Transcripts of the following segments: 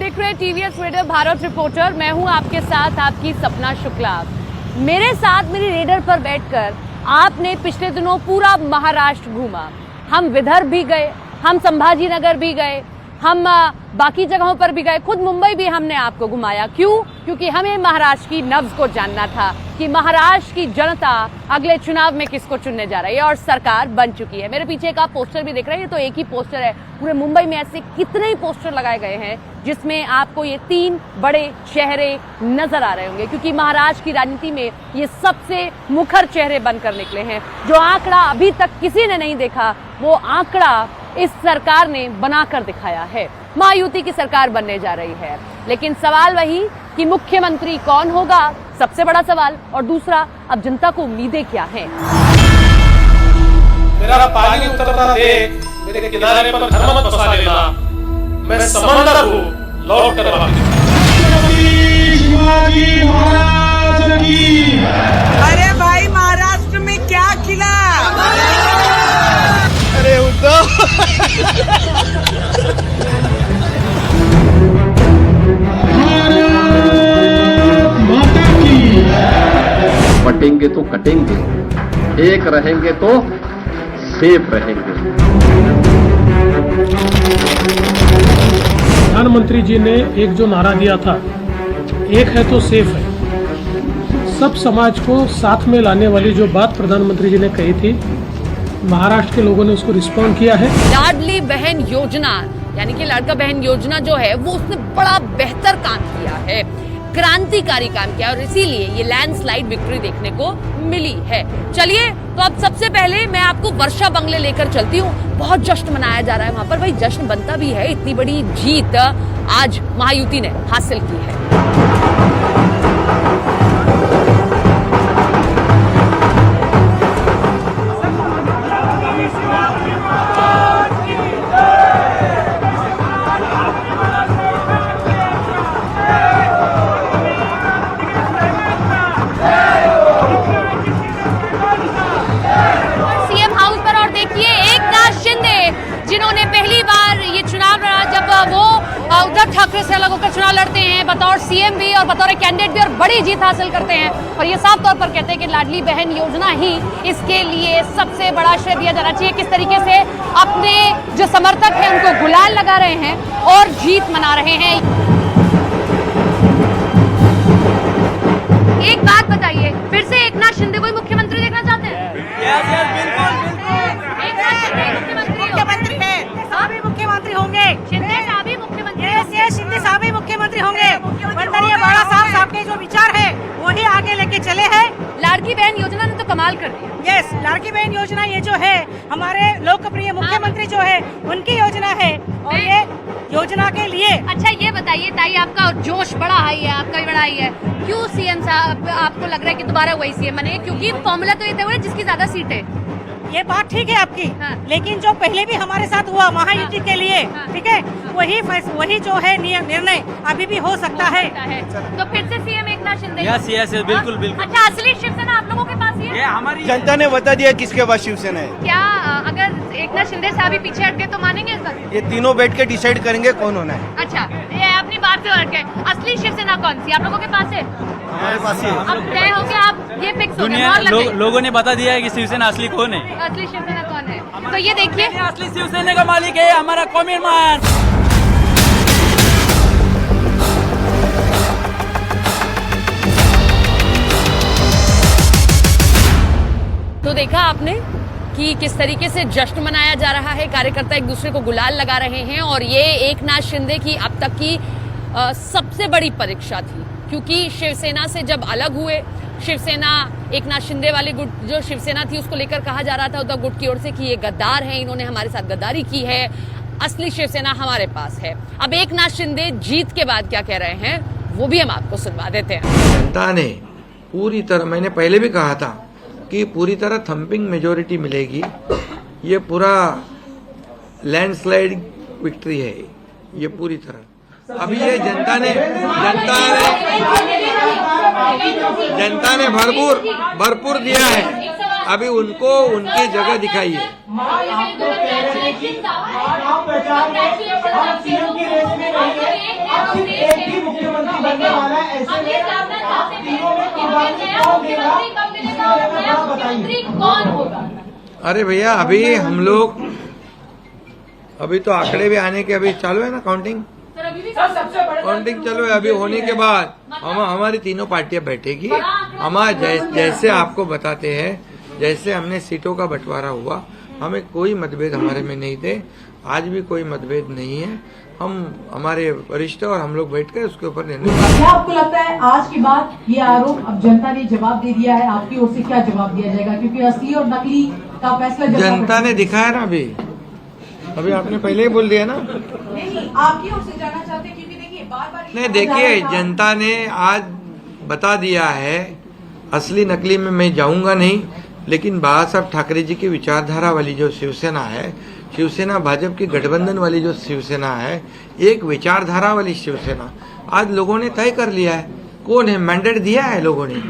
देख रहे हैं टीवीएस रेडर भारत रिपोर्टर। मैं हूं आपके साथ आपकी सपना शुक्ला। मेरे साथ मेरी रेडर पर बैठकर आपने पिछले दिनों पूरा महाराष्ट्र घूमा। हम विदर्भ भी गए, हम संभाजी नगर भी गए, हम बाकी जगहों पर भी गए, खुद मुंबई भी हमने आपको घुमाया। क्यों? क्योंकि हमें महाराष्ट्र की नब्ज को जानना था कि महाराष्ट्र की जनता अगले चुनाव में किसको चुनने जा रही है और सरकार बन चुकी है। मेरे पीछे एक आप पोस्टर भी देख रहे हैं, ये तो एक ही पोस्टर है। पूरे मुंबई में ऐसे कितने ही पोस्टर लगाए गए हैं जिसमें आपको ये 3 बड़े चेहरे नजर आ रहे होंगे, क्योंकि महाराष्ट्र की राजनीति में ये सबसे मुखर चेहरे बनकर निकले हैं। जो आंकड़ा अभी तक किसी ने नहीं देखा, वो आंकड़ा इस सरकार ने बनाकर दिखाया है। महायुति की सरकार बनने जा रही है, लेकिन सवाल वही कि मुख्यमंत्री कौन होगा, सबसे बड़ा सवाल। और दूसरा, अब जनता को उम्मीदें क्या हैं। मेरा पानी उतरता देख, मेरे किनारे पर घर मत बसा लेना, मैं समंदर हूँ, लौट कर वापस। अरे भाई, महाराष्ट्र में क्या खिला? अरे उद्धव बटेंगे तो कटेंगे, एक रहेंगे तो सेफ रहेंगे। प्रधानमंत्री जी ने एक जो नारा दिया था, एक है तो सेफ है, सब समाज को साथ में लाने वाली जो बात प्रधानमंत्री जी ने कही थी, महाराष्ट्र के लोगों ने उसको रिस्पॉन्ड किया है। लाडली बहन योजना यानी कि लाड़का बहन योजना जो है वो उसने बड़ा बेहतर काम किया है, क्रांतिकारी काम किया, और इसीलिए ये लैंडस्लाइड विक्ट्री देखने को मिली है। चलिए, तो अब सबसे पहले मैं आपको वर्षा बंगले लेकर चलती हूँ। बहुत जश्न मनाया जा रहा है वहां पर। भाई, जश्न बनता भी है, इतनी बड़ी जीत आज महायुति ने हासिल की है। जिन्होंने पहली बार ये चुनाव लड़ा, जब वो उद्धव ठाकरे से अलग होकर चुनाव लड़ते हैं बतौर सीएम भी और बतौर कैंडिडेट भी, और बड़ी जीत हासिल करते हैं। और ये साफ तौर पर कहते हैं कि लाडली बहन योजना ही इसके लिए सबसे बड़ा श्रेय दिया जाना चाहिए। किस तरीके से अपने जो समर्थक हैं उनको गुलाल लगा रहे हैं और जीत मना रहे हैं। एक बात बताइए, फिर से एकनाथ शिंदे को मुख्यमंत्री देखना चाहते हैं? मुख्यमंत्री है, सभी मुख्यमंत्री होंगे। शिंदे साहब ही मुख्यमंत्री, शिंदे साहब ही मुख्यमंत्री होंगे। वंदनीय बाला साहब के जो विचार है वही आगे लेके चले हैं। लाड़की बहन योजना ने तो कमाल कर दिया। यस, लाड़की बहन योजना ये जो है हमारे लोकप्रिय मुख्यमंत्री जो है उनकी योजना है, और ये योजना के लिए। अच्छा, ये बताइए ताई, आपका जोश बड़ा हाई है, आपका भी बड़ा हाई है, क्यों सीएम साहब आपको लग रहा है कि दोबारा वही सीएम बने? क्योंकि फॉर्मूला तो ये तय हुआ है जिसकी ज्यादा सीट है। ये बात ठीक है आपकी, हाँ। लेकिन जो पहले भी हमारे साथ हुआ महायुति के लिए, ठीक है, वही जो है निर्णय अभी भी हो सकता है। तो फिर से सीएम एकनाथ शिंदे? यस, बिल्कुल बिल्कुल। अच्छा, असली शिवसेना आप लोगों के पास ही है? ये हमारी जनता ने बता दिया किसके पास शिवसेना है। क्या अगर एकनाथ शिंदे साहब ही पीछे हट गए तो मानेंगे इस बार? ये तीनों बैठ के डिसाइड करेंगे कौन होना है। अच्छा, ये अपनी बात से हट गए। असली शिवसेना कौन सी आप लोगों के पास है? हमारे पास ही है। अब तय हो गया, आप ये फिक्स हो दुनिया गया, लोगों ने बता दिया है कि शिवसेना असली कौन है। असली शिवसेना कौन है? तो ये देखिए, असली शिवसेना का मालिक है हमारा कौमी मान। तो देखा आपने कि किस तरीके से जश्न मनाया जा रहा है, कार्यकर्ता एक दूसरे को गुलाल लगा रहे हैं। और ये एकनाथ शिंदे की अब तक की सबसे बड़ी परीक्षा थी, क्योंकि शिवसेना से जब अलग हुए, शिवसेना एकनाथ शिंदे वाली गुट जो शिवसेना थी उसको लेकर कहा जा रहा था उद्धव गुट की ओर से कि ये गद्दार है, इन्होंने हमारे साथ गद्दारी की है, असली शिवसेना हमारे पास है। अब एकनाथ शिंदे जीत के बाद क्या कह रहे हैं वो भी हम आपको सुनवा देते हैं। जनता ने पूरी तरह, मैंने पहले भी कहा था कि पूरी तरह थंपिंग मेजोरिटी मिलेगी। ये पूरा लैंडस्लाइड विक्ट्री है, ये पूरी तरह। अभी ये जनता ने भरपूर दिया है, अभी उनको उनकी जगह दिखाइए। अब सिर्फ एक ही मुख्यमंत्री बनने वाला है, ऐसे में आप तीनों में कुर्बानी कौन देगा, इस बारे में आप बताइए। कौन होगा? अरे भैया अभी हम लोग अभी तो आंकड़े भी आने के अभी चालू है ना, काउंटिंग चालू है। अभी होने के बाद हमारी तीनों पार्टियां बैठेगी। हमारा जैसे आपको बताते हैं, जैसे हमने सीटों का बंटवारा हुआ, हमें कोई मतभेद हमारे में नहीं थे, आज भी कोई मतभेद नहीं है। हम हमारे वरिष्ठ और हम लोग बैठ कर उसके ऊपर निर्णय। क्या आपको लगता है आज के बाद ये आरोप अब जनता ने जवाब दे दिया है, आपकी ओर से क्या जवाब दिया जाएगा? क्योंकि असली और नकली का फैसला जनता ने दिखाया ना। अभी आपने पहले ही बोल दिया ना। नहीं, आपकी ओर से जाना चाहते हैं, क्योंकि देखिए बार-बार नहीं, देखिए जनता ने आज बता दिया है। असली नकली में मैं जाऊंगा नहीं, लेकिन बाला साहब ठाकरे जी की विचारधारा वाली जो शिवसेना है, शिवसेना भाजपा की गठबंधन वाली जो शिवसेना है, एक विचारधारा वाली शिवसेना आज लोगों ने तय कर लिया है। कौन है, मैंडेट दिया है लोगों ने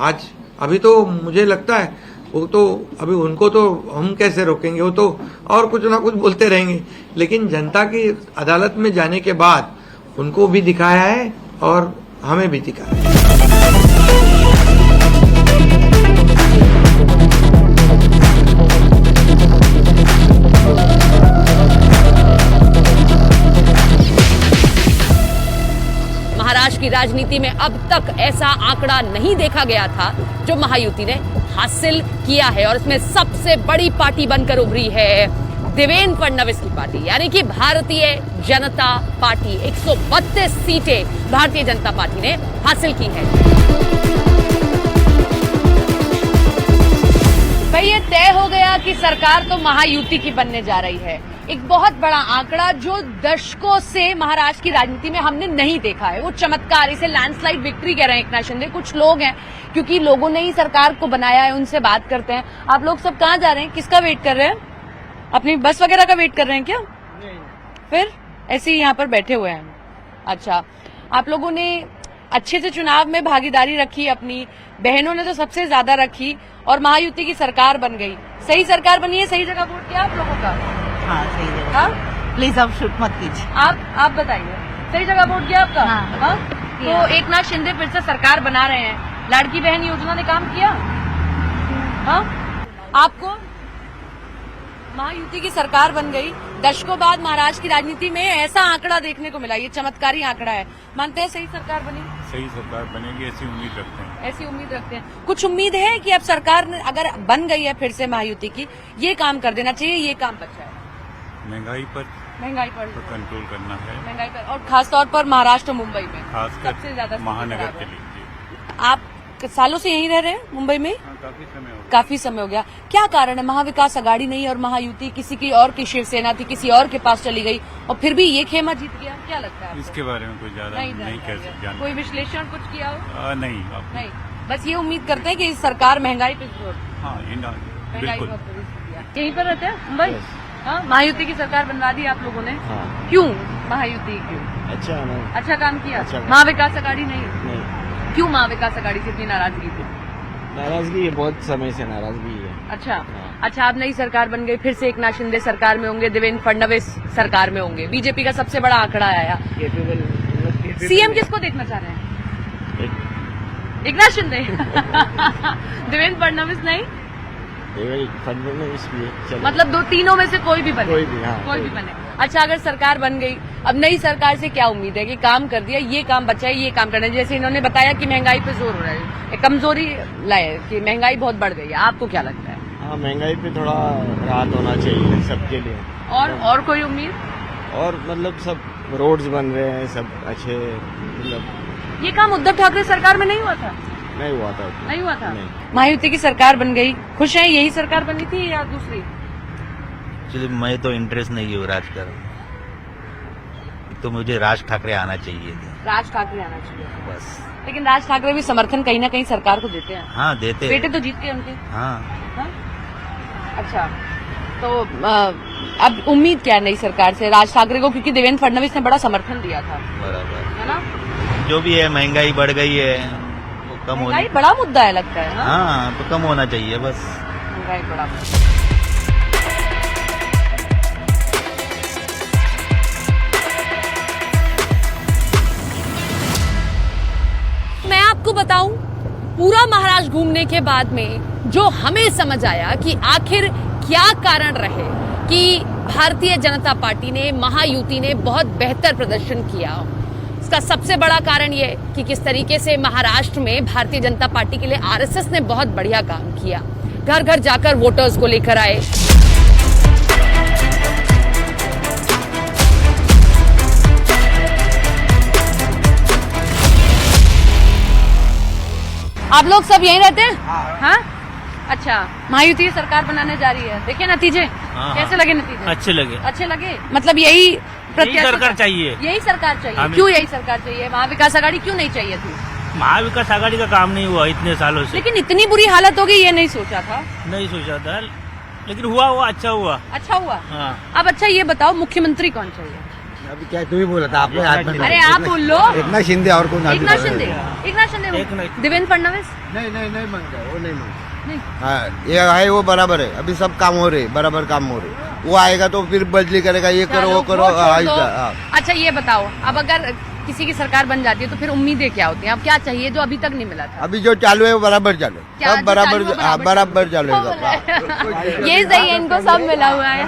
आज। अभी तो मुझे लगता है वो तो अभी उनको तो हम कैसे रोकेंगे, वो तो और कुछ ना कुछ बोलते रहेंगे, लेकिन जनता की अदालत में जाने के बाद उनको भी दिखाया है और हमें भी दिखाया है। महाराष्ट्र की राजनीति में अब तक ऐसा आंकड़ा नहीं देखा गया था जो महायुति ने हासिल किया है, और इसमें सबसे बड़ी पार्टी बनकर उभरी है देवेंद्र फडणवीस की पार्टी, यानी कि भारतीय जनता पार्टी। 132 सीटें भारतीय जनता पार्टी ने हासिल की है। भाई ये तय हो गया कि सरकार तो महायुति की बनने जा रही है। एक बहुत बड़ा आंकड़ा जो दशकों से महाराष्ट्र की राजनीति में हमने नहीं देखा है, वो चमत्कार, इसे लैंडस्लाइड विक्ट्री कह रहे हैं एकनाथ शिंदे। कुछ लोग हैं, क्योंकि लोगों ने ही सरकार को बनाया है, उनसे बात करते हैं। आप लोग सब कहाँ जा रहे हैं, किसका वेट कर रहे हैं? अपनी बस वगैरह का वेट कर रहे हैं क्या? फिर ऐसे ही यहाँ पर बैठे हुए हैं। अच्छा, आप लोगों ने अच्छे से चुनाव में भागीदारी रखी, अपनी बहनों ने तो सबसे ज्यादा रखी, और महायुति की सरकार बन गई। सही सरकार बनी है, सही जगह वोट किया आप लोगों का? हाँ सही जगह। हाँ? प्लीज आप शूट मत कीजिए। आप बताइए, सही जगह वोट किया आपका? हाँ। हाँ? तो एकनाथ शिंदे फिर से सरकार बना रहे हैं। लाड़की बहन योजना ने काम किया? हाँ? आपको महायुति की सरकार बन गई, दशकों बाद महाराष्ट्र की राजनीति में ऐसा आंकड़ा देखने को मिला। ये चमत्कारी आंकड़ा है। मानते हैं सही सरकार बनी? सही सरकार बनेगी, ऐसी उम्मीद रखते हैं। ऐसी उम्मीद रखते हैं। कुछ उम्मीद है कि अब सरकार ने अगर बन गई है फिर से महायुति की, ये काम कर देना चाहिए, ये काम बचा है? महंगाई पर कंट्रोल करना है, महंगाई पर, और खासतौर पर महाराष्ट्र मुंबई में खासकर सबसे ज्यादा महानगर के लिए। आप सालों से यहीं रह रहे हैं मुंबई में? काफी समय हो गया। क्या कारण है? महाविकास अघाड़ी नहीं और महायुति किसी की और की शिवसेना थी, किसी और के पास चली गई और फिर भी ये खेमा जीत गया। क्या लगता है आपको? इसके बारे में कोई ज्यादा नहीं कह सकते। कोई विश्लेषण कुछ किया हो? नहीं, बस ये उम्मीद करते हैं कि सरकार महंगाई पे जोर। हाँ, बिल्कुल। यहीं पर रहते हैं मुंबई? हाँ, महायुति की सरकार बनवा दी आप लोगों ने। क्यों महायुति? क्यों? अच्छा काम किया। महाविकास अघाड़ी नहीं? क्यों महाविकास अघाड़ी से इतनी नाराजगी थी? नाराजगी है, बहुत समय से नाराजगी है। अच्छा, अब नई सरकार बन गई, फिर से एकनाथ शिंदे सरकार में होंगे, देवेंद्र फडणवीस सरकार में होंगे। बीजेपी का सबसे बड़ा आंकड़ा आया। सीएम किसको देखना चाह रहे हैं? एकनाथ शिंदे? देवेंद्र फडणवीस नहीं? मतलब दो तीनों में से कोई भी बने? कोई भी बने। अच्छा, अगर सरकार बन गई, अब नई सरकार से क्या उम्मीद है कि काम कर दिया, ये काम बचा है, ये काम करना है? जैसे इन्होंने बताया कि महंगाई पे जोर हो रहा है, कमजोरी लाए कि महंगाई बहुत बढ़ गई है, आपको क्या लगता है? हाँ, महंगाई पे थोड़ा राहत होना चाहिए सबके लिए। और कोई उम्मीद? और मतलब सब रोड्स बन रहे हैं, सब अच्छे, मतलब ये काम उद्धव ठाकरे सरकार में नहीं हुआ था? नहीं हुआ था। महायुति की सरकार बन गई, खुश हैं? यही सरकार बनी थी या दूसरी? एक्चुअली मैं तो इंटरेस्ट नहीं हूँ राजकारण, तो मुझे राज ठाकरे आना चाहिए। राज ठाकरे आना चाहिए बस। लेकिन राज ठाकरे भी समर्थन कहीं ना कहीं सरकार को देते हैं। हाँ, देते हैं। बेटे तो जीत गए उनके। हाँ। अच्छा, तो अब उम्मीद क्या है नई सरकार से राज ठाकरे को, क्योंकि देवेंद्र फडणवीस ने बड़ा समर्थन दिया था? बराबर है ना? जो भी है, महंगाई बढ़ गई है, वो कम होना। बड़ा मुद्दा है लगता है। हाँ, तो कम होना चाहिए बस। महंगाई बड़ा। बताऊं, पूरा महाराष्ट्र घूमने के बाद में जो हमें समझ आया कि आखिर क्या कारण रहे कि भारतीय जनता पार्टी ने, महायुति ने बहुत बेहतर प्रदर्शन किया। इसका सबसे बड़ा कारण ये कि किस तरीके से महाराष्ट्र में भारतीय जनता पार्टी के लिए आरएसएस ने बहुत बढ़िया काम किया, घर घर जाकर वोटर्स को लेकर आए। आप लोग सब यहीं रहते हैं? हाँ। अच्छा, महायुति की सरकार बनाने जा रही है, देखिए नतीजे कैसे लगे? नतीजे अच्छे लगे। अच्छे लगे, मतलब यही सरकार चाहिए। यही सरकार चाहिए। क्यों यही सरकार चाहिए? महाविकास आघाड़ी क्यों नहीं चाहिए थी? महाविकास आघाड़ी का काम नहीं हुआ इतने सालों से। लेकिन इतनी बुरी हालत होगी ये नहीं सोचा था। नहीं सोचा था, लेकिन हुआ अच्छा हुआ। अच्छा हुआ। हाँ। अब अच्छा ये बताओ, मुख्यमंत्री कौन चाहिए? अभी क्या तुम ही बोला था आपने? अरे आप बोल लो। एकनाथ शिंदे और कौन? एकनाथ शिंदे, देवेंद्र फडणवीस? नहीं मांगता, वो नहीं मांगता। नहीं। हाँ, ये है वो बराबर है, अभी सब काम हो रहे, बराबर काम हो रहे। वो आएगा तो फिर बदली करेगा, ये करो वो करो। अच्छा ये बताओ, अब अगर किसी की सरकार बन जाती है तो फिर उम्मीदें क्या होती हैं? अब क्या चाहिए जो अभी तक नहीं मिला था? अभी जो चालू है वो बराबर चालू, सब बराबर बराबर चालू है। ये सही है, इनको सब मिला हुआ है।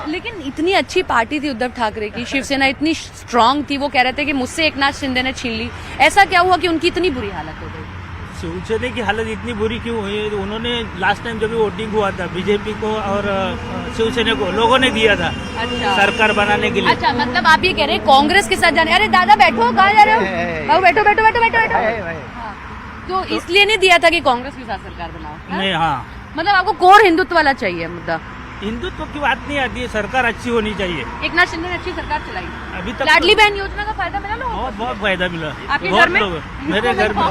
लेकिन इतनी अच्छी पार्टी थी उद्धव ठाकरे की, शिवसेना इतनी स्ट्रांग थी, वो कह रहे थे कि मुझसे एकनाथ शिंदे ने छीन ली। ऐसा क्या हुआ कि उनकी इतनी बुरी हालत हो गई? शिवसेना की हालत इतनी बुरी क्यों हुई? उन्होंने लास्ट टाइम जब भी वोटिंग हुआ था बीजेपी को और शिवसेना को लोगों ने दिया था। अच्छा। सरकार बनाने के लिए। अच्छा, मतलब आप ये कह रहे हैं कांग्रेस के साथ जाने? अरे दादा बैठो, कहाँ जा रहे हो? बाबू बैठो बैठो बैठो बैठो बैठो। तो इसलिए नहीं दिया था कि कांग्रेस के साथ सरकार बनाओ? नहीं। हाँ, मतलब आपको कोर हिंदुत्व वाला चाहिए मुद्दा? हिंदुत्व की बात नहीं आती है, सरकार अच्छी होनी चाहिए। एकनाथ शिंदे ने अच्छी सरकार चलाई अभी तक। लाडली बहन योजना का फायदा मिला लोगों को? बहुत फायदा मिला। आपके घर में? मेरे घर में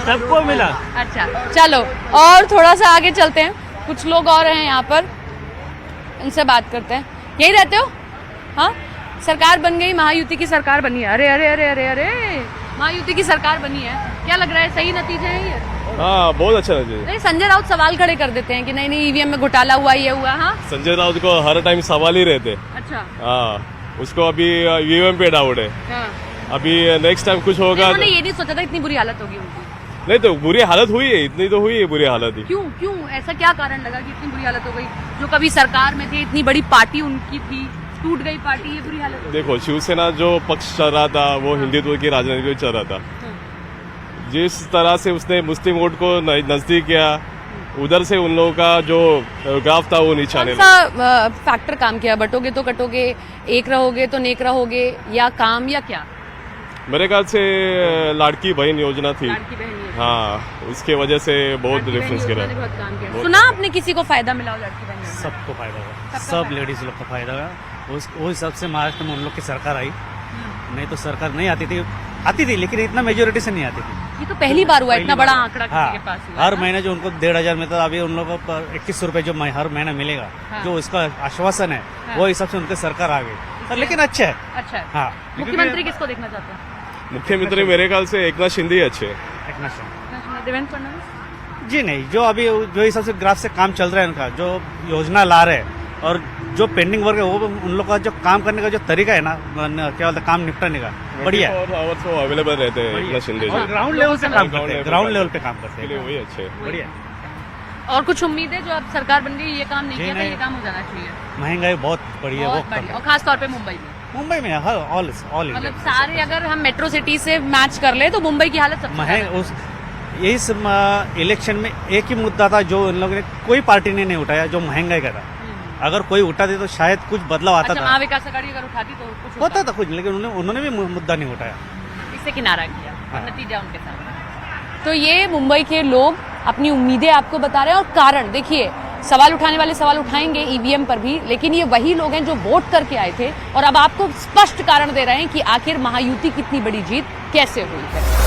सबको मिला। अच्छा, चलो और थोड़ा सा आगे चलते हैं, कुछ लोग और हैं यहाँ पर, इनसे बात करते हैं। यही रहते हो? हाँ, सरकार बन गई, महायुति की सरकार बनी है। अरे अरे अरे अरे अरे, महायुति की सरकार बनी है, क्या लग रहा है सही नतीजे है ये? हाँ, बहुत अच्छा नतीजा। नहीं, संजय राउत सवाल खड़े कर देते हैं कि नहीं नहीं ईवीएम में घोटाला हुआ, ये हुआ। हाँ, संजय राउत को हर टाइम सवाल ही रहते। अच्छा। हाँ, उसको अभी ईवीएम पे डाउट है। हाँ। अभी नेक्स्ट टाइम कुछ होगा। उन्होंने ये नहीं सोचा था इतनी बुरी हालत होगी उनकी। नहीं तो बुरी हालत हुई है, इतनी तो हुई है बुरी हालत ही। क्यों ऐसा क्या कारण लगा कि इतनी बुरी हालत हो गई? जो कभी सरकार में थे, इतनी बड़ी पार्टी उनकी थी, टूट गई पार्टी, ये बुरी हालत। देखो, शिवसेना जो पक्ष चल रहा था वो हिंदुत्व की राजनीति चल रहा था। जिस तरह से उसने मुस्लिम वोट को नजदीक किया, उधर से उन लोगों का जो ग्राफ था वो नीचे आने लगा। फैक्टर काम किया? बटोगे तो कटोगे, एक रहोगे तो नेक रहोगे, या काम, या क्या? मेरे ख्याल से लाड़की बहन योजना थी। हाँ, उसके वजह से बहुत डिफरेंस गिरा। सुना आपने किसी को फायदा मिला हो लड़की बहन? सबको फायदा हुआ, सब लेडीज लोग को फायदा हुआ। वो हिसाब से महाराष्ट्र में उन लोग की सरकार आई। नहीं तो सरकार नहीं आती थी, लेकिन इतना मेजोरिटी से नहीं आती थी। ये तो पहली बार हुआ, इतना बड़ा आंकड़ा किसी के पास हुआ। हर महीने जो उनको 1500 मिलता था, अभी उन लोगों को 2100 रुपए जो हर महीना मिलेगा। हाँ। जो इसका आश्वासन है, वो हिसाब से उनकी सरकार आ गई। लेकिन अच्छा है। अच्छा है। हाँ। मुख्यमंत्री किसको देखना चाहते हैं? मुख्यमंत्री मेरे ख्याल से एकनाथ शिंदे अच्छे। देवेंद्र फडणवीस जी नहीं, जो अभी जो हिसाब से ग्राफ से काम चल रहा है उनका, जो योजना ला रहे हैं और जो पेंडिंग वर्क है, वो उन लोग का जो काम करने का जो तरीका है ना, क्या बोलते हैं, काम निपटाने का, बढ़िया अवेलेबल रहते हैं एकनाथ शिंदे। ग्राउंड लेवल से काम करते हैं, ग्राउंड लेवल पे काम करते हैं, वही अच्छे, बढ़िया। और कुछ उम्मीद है जो अब सरकार बन गई, ये काम नहीं किया था, ये काम हो जाना चाहिए? महंगाई बहुत बढ़िया, और खास तौर पे मुंबई में ऑल मतलब सारे, अगर हम मेट्रो सिटी से मैच कर ले तो मुंबई की हालत यही इलेक्शन में एक ही मुद्दा था जो इन लोगों ने, कोई पार्टी ने नहीं उठाया, जो महंगाई का था। अगर कोई उठाते तो शायद कुछ बदलाव आता था। महाविकास आघाड़ी अगर उठाती तो कुछ होता था कुछ, लेकिन उन्होंने भी मुद्दा नहीं उठाया, इससे किनारा किया। हाँ। नतीजा उनके सामने। तो ये मुंबई के लोग अपनी उम्मीदें आपको बता रहे हैं, और कारण देखिए, सवाल उठाने वाले सवाल उठाएंगे ईवीएम पर भी, लेकिन ये वही लोग हैं जो वोट करके आए थे और अब आपको स्पष्ट कारण दे रहे हैं कि आखिर महायुति की इतनी बड़ी जीत कैसे हुई है।